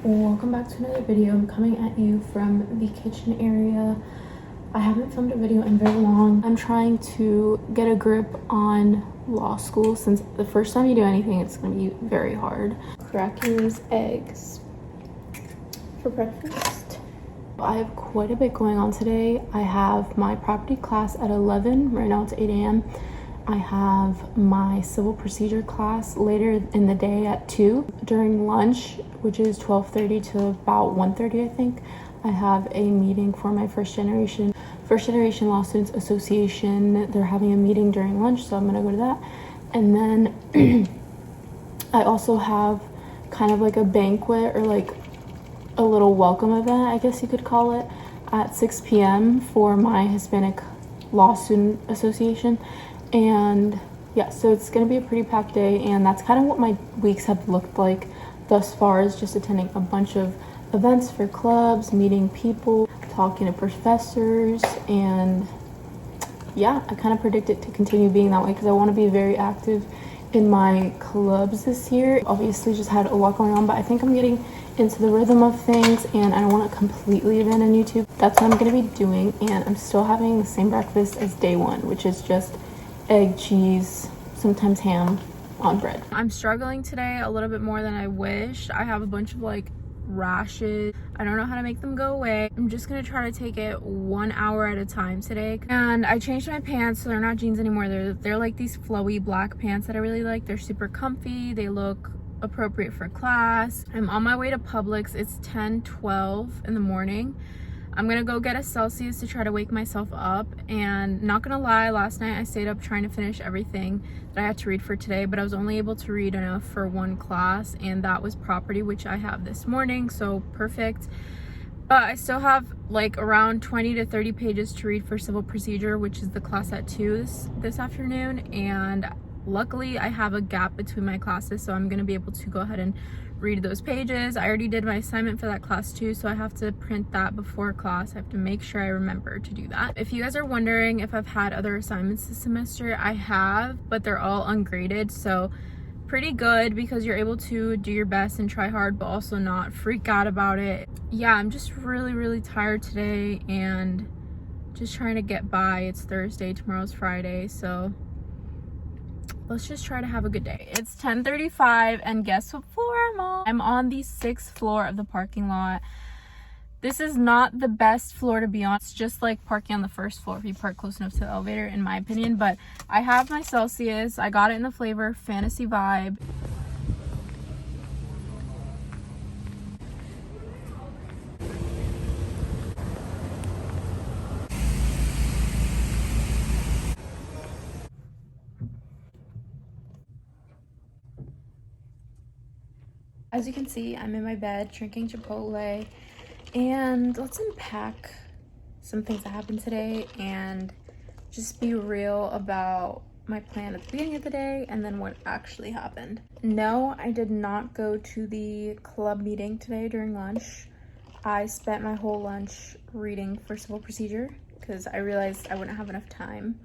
Welcome back to another video. I'm coming at you from the kitchen area. I haven't filmed a video in very long. I'm trying to get a grip on law school since the first time you do anything, it's going to be very hard. Cracking these eggs for breakfast. I have quite a bit going on today. I have my property class at 11. Right now it's 8 a.m. I have my civil procedure class later in the day at 2. During lunch, which is 12:30 to about 1:30, I think, I have a meeting for my First Generation Law Students Association. They're having a meeting during lunch, so I'm gonna go to that. And then I also have kind of like a banquet or like a little welcome event, I guess you could call it, at 6 p.m. for my Hispanic Law Student Association. And yeah, so it's gonna be a pretty packed day, and that's kind of what my weeks have looked like thus far, is just attending a bunch of events for clubs, meeting people, talking to professors, and yeah, I kind of predict it to continue being that way because I want to be very active in my clubs this year. Obviously just had a lot going on, but I think I'm getting into the rhythm of things and I don't want to completely abandon YouTube. That's what I'm going to be doing, and I'm still having the same breakfast as day one, which is just egg, cheese, sometimes ham on bread. I'm struggling today a little bit more than I wished. I have a bunch of like rashes. I don't know how to make them go away. I'm just gonna try to take it 1 hour at a time today. And I changed my pants, so they're not jeans anymore. They're like these flowy black pants that I really like. They're super comfy. They look appropriate for class. I'm on my way to Publix. It's 10:12 in the morning. I'm gonna go get a Celsius to try to wake myself up, and not gonna lie, last night I stayed up trying to finish everything that I had to read for today, but I was only able to read enough for one class, and that was property, which I have this morning, so perfect. But I still have like around 20 to 30 pages to read for civil procedure, which is the class at 2 this afternoon, and luckily I have a gap between my classes, so I'm gonna be able to go ahead and read those pages. I already did my assignment for that class too, so I have to print that before class. I have to make sure I remember to do that. If you guys are wondering if I've had other assignments this semester, I have, but they're all ungraded, so pretty good because you're able to do your best and try hard, but also not freak out about it. Yeah, I'm just really tired today and just trying to get by. It's Thursday, tomorrow's Friday, so let's just try to have a good day. It's 10:35 and guess what floor I'm on? I'm on the 6th floor of the parking lot. This is not the best floor to be on. It's just like parking on the first floor if you park close enough to the elevator, in my opinion. But I have my Celsius. I got it in the flavor Fantasy Vibe. As you can see, I'm in my bed drinking Chipotle, and let's unpack some things that happened today and just be real about my plan at the beginning of the day and then what actually happened. No, I did not go to the club meeting today during lunch. I spent my whole lunch reading for civil procedure because I realized I wouldn't have enough time.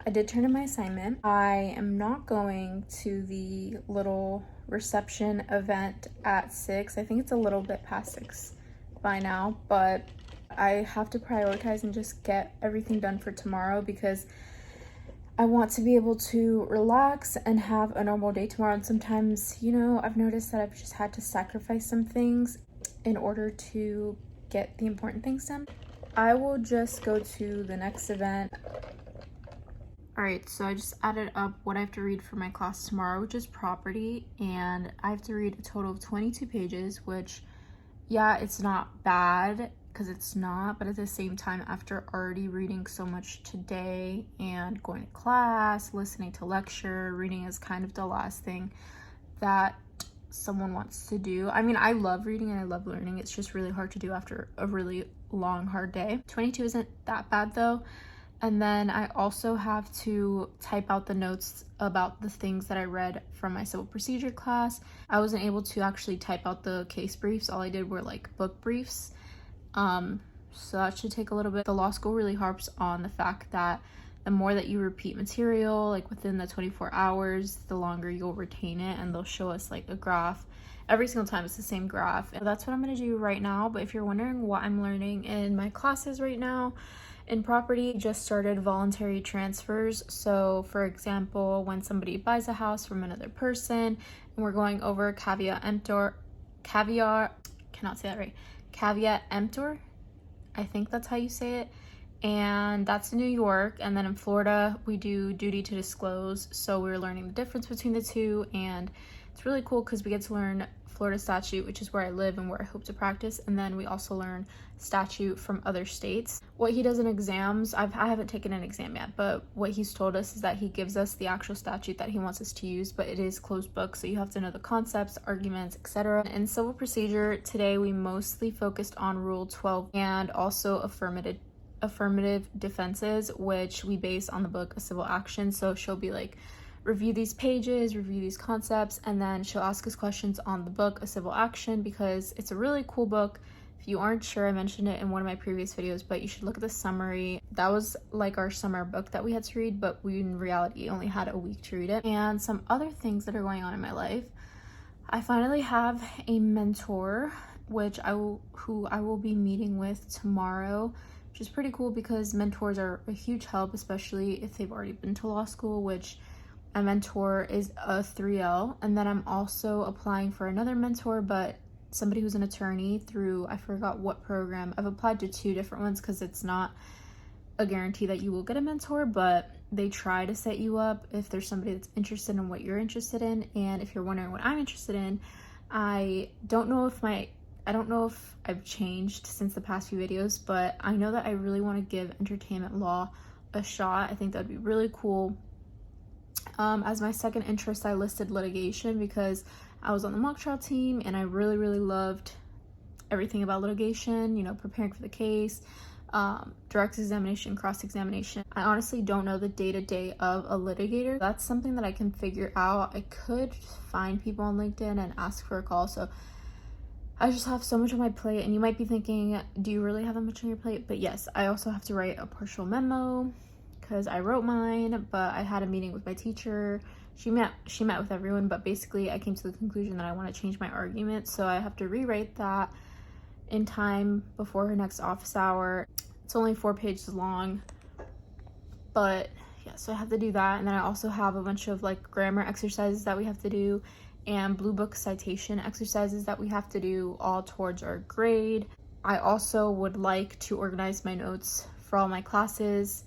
I did turn in my assignment. I am not going to the little reception event at 6. I think it's a little bit past 6 by now, but I have to prioritize and just get everything done for tomorrow because I want to be able to relax and have a normal day tomorrow. And sometimes, you know, I've noticed that I've just had to sacrifice some things in order to get the important things done. I will just go to the next event. Alright, so I just added up what I have to read for my class tomorrow, which is property, and I have to read a total of 22 pages, which, yeah, it's not bad, because it's not, but at the same time, after already reading so much today and going to class, listening to lecture, reading is kind of the last thing that someone wants to do. I mean, I love reading and I love learning. It's just really hard to do after a really long, hard day. 22 isn't that bad though. And then I also have to type out the notes about the things that I read from my civil procedure class. I wasn't able to actually type out the case briefs. All I did were like book briefs. So that should take a little bit. The law school really harps on the fact that the more that you repeat material, like within the 24 hours, the longer you'll retain it, and they'll show us like a graph every single time it's the same graph. And that's what I'm going to do right now. But if you're wondering what I'm learning in my classes right now, in property, just started voluntary transfers. So for example, when somebody buys a house from another person, and we're going over caveat emptor, cannot say that right, caveat emptor, I think that's how you say it. And that's in New York. And then in Florida, we do duty to disclose. So we're learning the difference between the two, and it's really cool because we get to learn Florida statute, which is where I live and where I hope to practice, and then we also learn statute from other states. What he does in exams, I haven't taken an exam yet, but what he's told us is that he gives us the actual statute that he wants us to use, but it is closed book, so you have to know the concepts, arguments, etc. In civil procedure today, we mostly focused on Rule 12 and also affirmative defenses, which we base on the book A Civil Action. So she'll be like, review these pages, review these concepts, and then she'll ask us questions on the book A Civil Action, because it's a really cool book. If you aren't sure, I mentioned it in one of my previous videos, but you should look at the summary. That was like our summer book that we had to read, but we in reality only had a week to read it. And some other things that are going on in my life. I finally have a mentor, who I will be meeting with tomorrow, which is pretty cool because mentors are a huge help, especially if they've already been to law school, which a mentor is a 3L. And then I'm also applying for another mentor, but somebody who's an attorney through, I forgot what program. I've applied to 2 different ones because it's not a guarantee that you will get a mentor, but they try to set you up if there's somebody that's interested in what you're interested in. And if you're wondering what I'm interested in, I don't know if I've changed since the past few videos, but I know that I really want to give entertainment law a shot. I think that'd be really cool. As my second interest, I listed litigation because I was on the mock trial team and I really, really loved everything about litigation, you know, preparing for the case, direct examination, cross-examination. I honestly don't know the day-to-day of a litigator. That's something that I can figure out. I could find people on LinkedIn and ask for a call. So I just have so much on my plate, and you might be thinking, do you really have that much on your plate? But yes, I also have to write a partial memo because I wrote mine, but I had a meeting with my teacher. She met with everyone, but basically I came to the conclusion that I want to change my argument, so I have to rewrite that in time before her next office hour. It's only 4 pages long, but yeah, so I have to do that. And then I also have a bunch of like grammar exercises that we have to do and blue book citation exercises that we have to do, all towards our grade. I also would like to organize my notes for all my classes,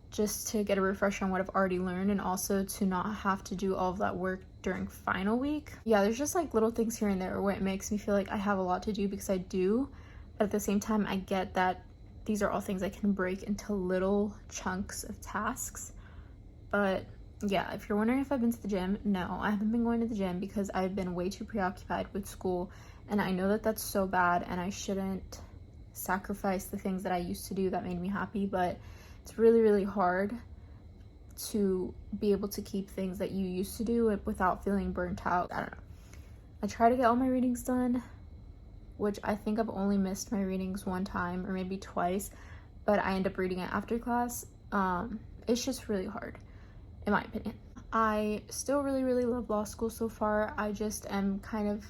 just to get a refresher on what I've already learned, and also to not have to do all of that work during final week. Yeah, there's just like little things here and there where it makes me feel like I have a lot to do, because I do, but at the same time I get that these are all things I can break into little chunks of tasks. But yeah, if you're wondering if I've been to the gym, no, I haven't been going to the gym because I've been way too preoccupied with school, and I know that that's so bad and I shouldn't sacrifice the things that I used to do that made me happy, but it's really, really hard to be able to keep things that you used to do without feeling burnt out. I don't know. I try to get all my readings done, which I think I've only missed my readings 1 time or maybe twice, but I end up reading it after class. It's just really hard, in my opinion. I still really, really love law school so far. I just am kind of,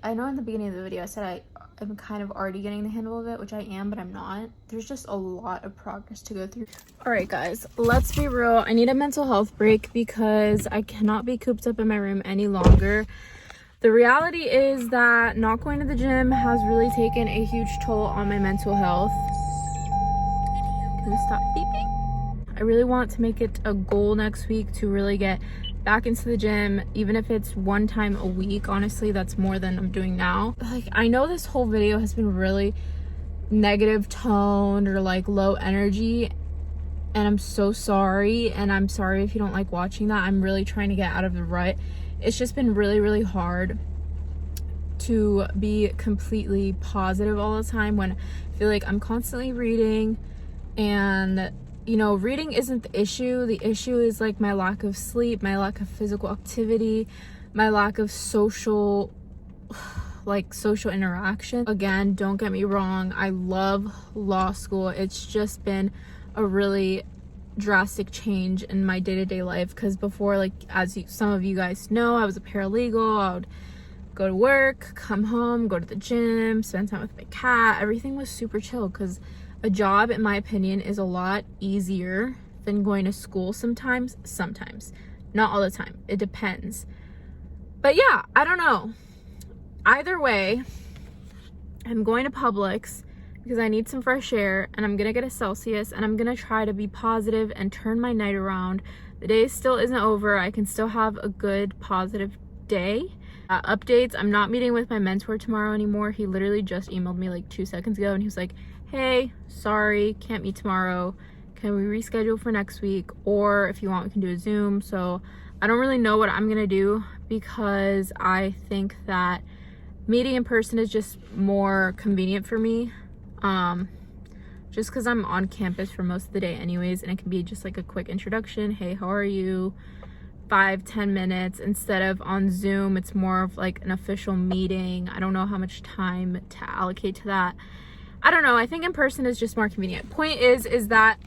I know in the beginning of the video I said I'm kind of already getting the handle of it, which I am, but I'm not. There's just a lot of progress to go through. All right, guys, let's be real. I need a mental health break because I cannot be cooped up in my room any longer. The reality is that not going to the gym has really taken a huge toll on my mental health. Can we stop beeping? I really want to make it a goal next week to really get back into the gym, even if it's 1 time a week. Honestly, that's more than I'm doing now. Like, I know this whole video has been really negative toned or like low energy, and I'm so sorry, and I'm sorry if you don't like watching that. I'm really trying to get out of the rut. It's just been really, really hard to be completely positive all the time when I feel like I'm constantly reading, and you know, reading isn't the issue. The issue is like my lack of sleep, my lack of physical activity, my lack of social interaction. Again, don't get me wrong, I love law school. It's just been a really drastic change in my day-to-day life, because before, like, as some of you guys know, I was a paralegal. I would go to work, come home, go to the gym, spend time with my cat. Everything was super chill because a job, in my opinion, is a lot easier than going to school sometimes. Not all the time. It depends. But yeah, I don't know. Either way, I'm going to Publix because I need some fresh air, and I'm gonna get a Celsius, and I'm gonna try to be positive and turn my night around. The day still isn't over. I can still have a good positive day. Updates, I'm not meeting with my mentor tomorrow anymore. He literally just emailed me like 2 seconds ago, and he was like, hey, sorry, can't meet tomorrow. Can we reschedule for next week? Or if you want, we can do a Zoom. So I don't really know what I'm gonna do because I think that meeting in person is just more convenient for me. Just because I'm on campus for most of the day anyways, and it can be just like a quick introduction. Hey, how are you? 5-10 minutes. Instead of on Zoom, it's more of like an official meeting. I don't know how much time to allocate to that. I don't know. I think in person is just more convenient. Point is that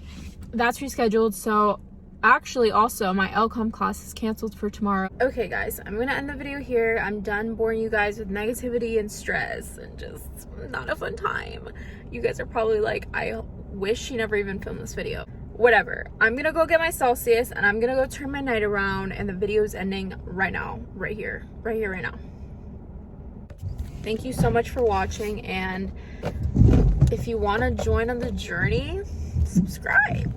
that's rescheduled. So actually also my LCOM class is canceled for tomorrow. Okay guys, I'm gonna end the video here. I'm done boring you guys with negativity and stress and just not a fun time. You guys are probably like, I wish she never even filmed this video. Whatever. I'm gonna go get my Celsius and I'm gonna go turn my night around, and the video is ending right now, right here, right now. Thank you so much for watching, and if you want to join on the journey, subscribe.